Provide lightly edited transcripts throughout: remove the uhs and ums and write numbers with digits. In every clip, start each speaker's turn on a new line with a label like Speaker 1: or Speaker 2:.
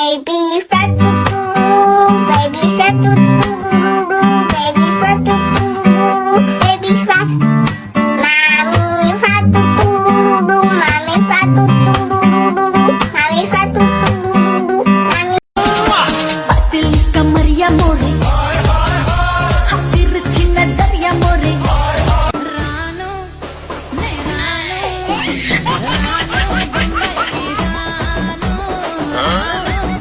Speaker 1: Baby fat baby fat baby fat baby fat mommy fat mommy fat mommy fat mommy
Speaker 2: Batil kamariya more hatir china jariya more rano ne rano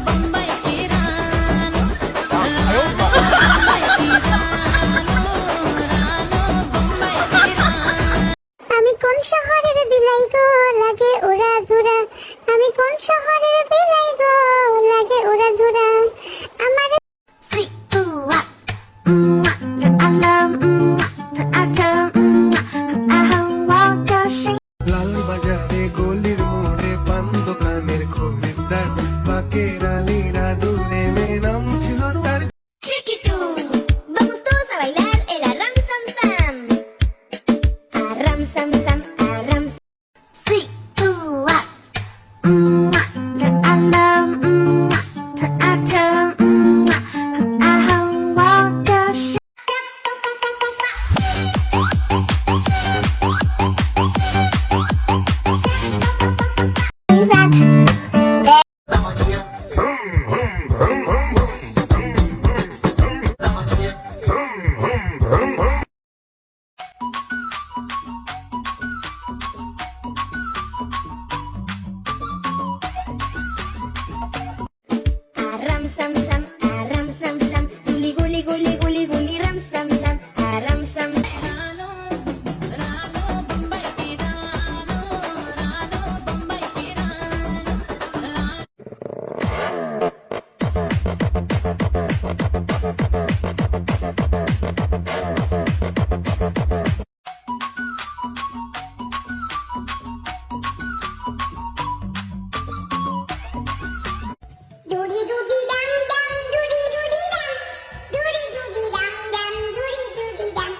Speaker 2: Bombay ki rano
Speaker 1: আমি কোন শহরের বিলাই গো লাগে ওরা ধুরা আমি কোন শহরের বিলাই গো লাগে ওরা ধুরা আমার সিকুয়া I love
Speaker 3: লাল বাজারে গলির মোড়ে পান দোকানের খরিদ্দার বাকের আলীরা দূরে নাম ছিল তার
Speaker 1: Chiquito, vamos todos a bailar el arram sam sam. Arram sam sam, arram sam. Sí, tú, I love, Arram sam sam, arram sam sam. Guli guli guli guli guli ram sam sam, arram sam.
Speaker 2: rano Bombay ki rano Bombay ki rano
Speaker 1: Doody doody dum dum, doody doody dum, doody doody dum dum, doody doody dum.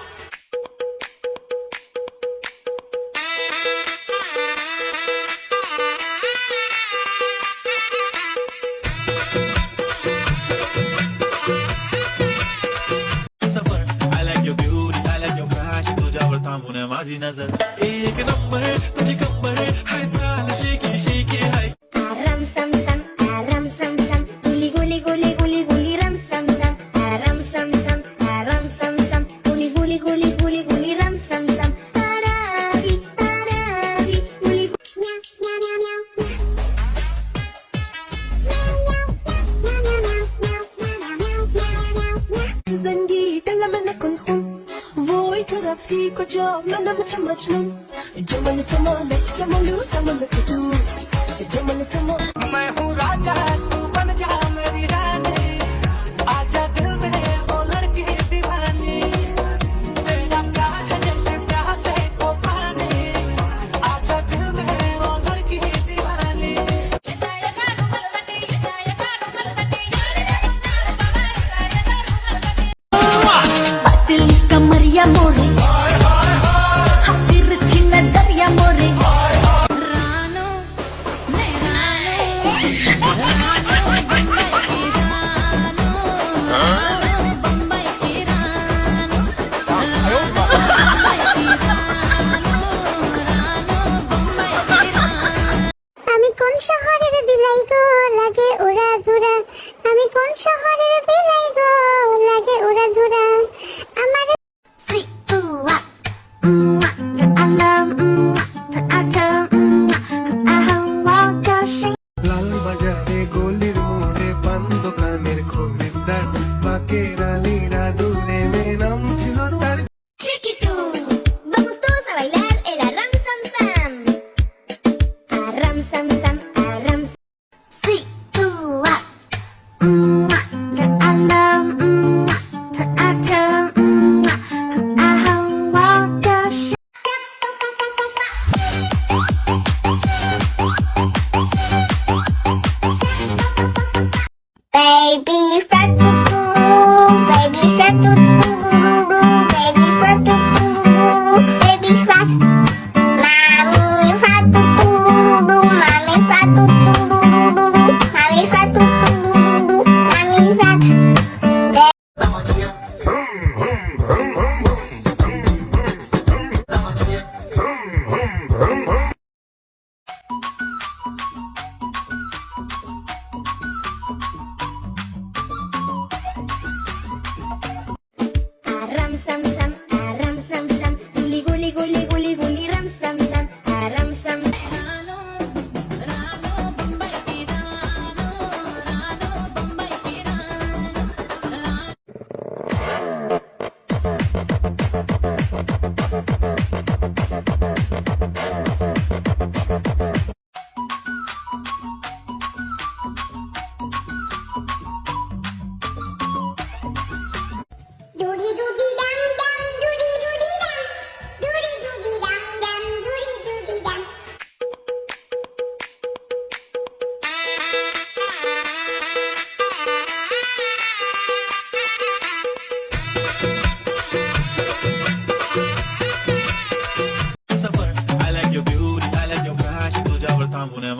Speaker 4: I like your beauty, I like your fashion. तुझ्यावर थांबून माझी नजर एक number तुझी कंबर हाय चाल shaky shaky हाय
Speaker 1: Arram sam sam, arram sam sam. Guli guli guli guli guli ram sam sam, arram sam sam, arram sam sam. Guli guli guli guli guli ram sam sam. Arabi, arabi, guli meow meow meow meow.
Speaker 2: زنگی دل من نکن خون وای تو رفتی کجا منم چه مجنون جمال تمام جمالو تمام کدوم جمال تمام
Speaker 4: मैं हूँ राजा तू बन जा मेरी रानी आजा दिल में ओ लड़की दीवानी तेरा प्यार है जैसे प्यासे को पानी आजा दिल में ओ लड़की दीवानी
Speaker 2: batil kamariya more hatir china jariya more rano ne rano Bombay ki rano Bombay ki rano
Speaker 1: আমি কোন শহরের বিলাই গো লাগে ওরা ধুরা আমি কোন শহরের বিলাই গো লাগে ওরা ধুরা আমার সিকুয়া I love,
Speaker 3: লাল বাজারে গলির মোড়ে পান দোকানের খরিদ্দার বাকের আলীরা দূরে নাম ছিল তার
Speaker 1: Chiquito, vamos todos a bailar el arram sam sam. Arram sam sam, arram sam. Sí, tú, I love, Baby fat baby fat baby fat baby fat mommy fat mommy fat mommy fat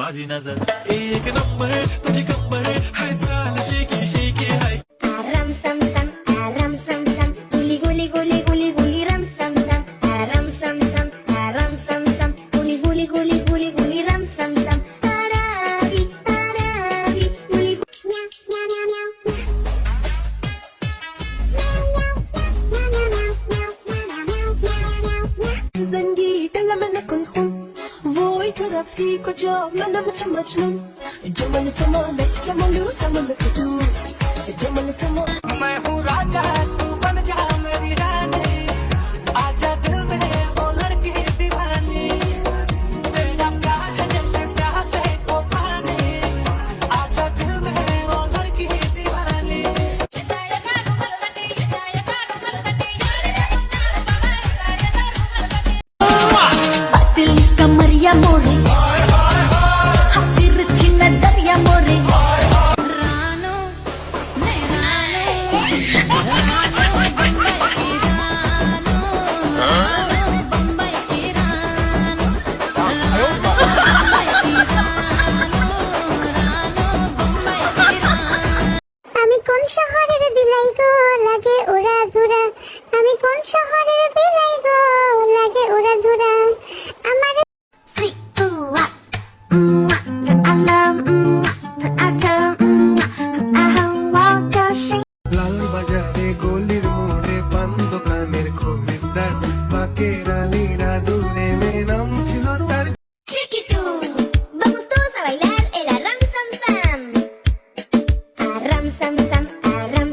Speaker 5: माझी नजर एक number तुझी कंबर हाय चाल shaky shaky हाय
Speaker 1: Aram sam sam, aram sam sam, guli guli guli guli guli ram sam sam, aram sam sam, aram sam sam, guli guli guli guli guli ram sam sam, arabi guli meow meow meow meow
Speaker 2: زنگی دلم نکن خون وای تو رفتی کجا منم چه مجنون جمال تمامه جمالو تمام کدو جمال تمام
Speaker 4: मैं हूँ राजा तू बन जा मेरी रानी आजा दिल में ओ लड़की दीवानी तेरा प्यार है जैसे प्यासे को पानी आजा दिल में ओ लड़की दीवानी
Speaker 1: Patil kamaria more, hapir chila jariya more. Rano, ne Rano, Bombay ki Rano, Bombay ki Rano. আমি কোন শহরের বিলাই গো লাগে ওরা ধুরা আমি কোন শহরের বিলাই গো লাগে ওরা ধুরা আমার সিকুয়া আল্লাহ আতা আহওয়া জাসিং
Speaker 3: লাল বাজারে গলির মোড়ে পান দোকানের খরিদ্দার বাকে রানীরা দূরে মেয়ে নাম ছিল তার
Speaker 1: Chiquito, vamos todos a bailar el arram sam sam. Arram sam sam, arram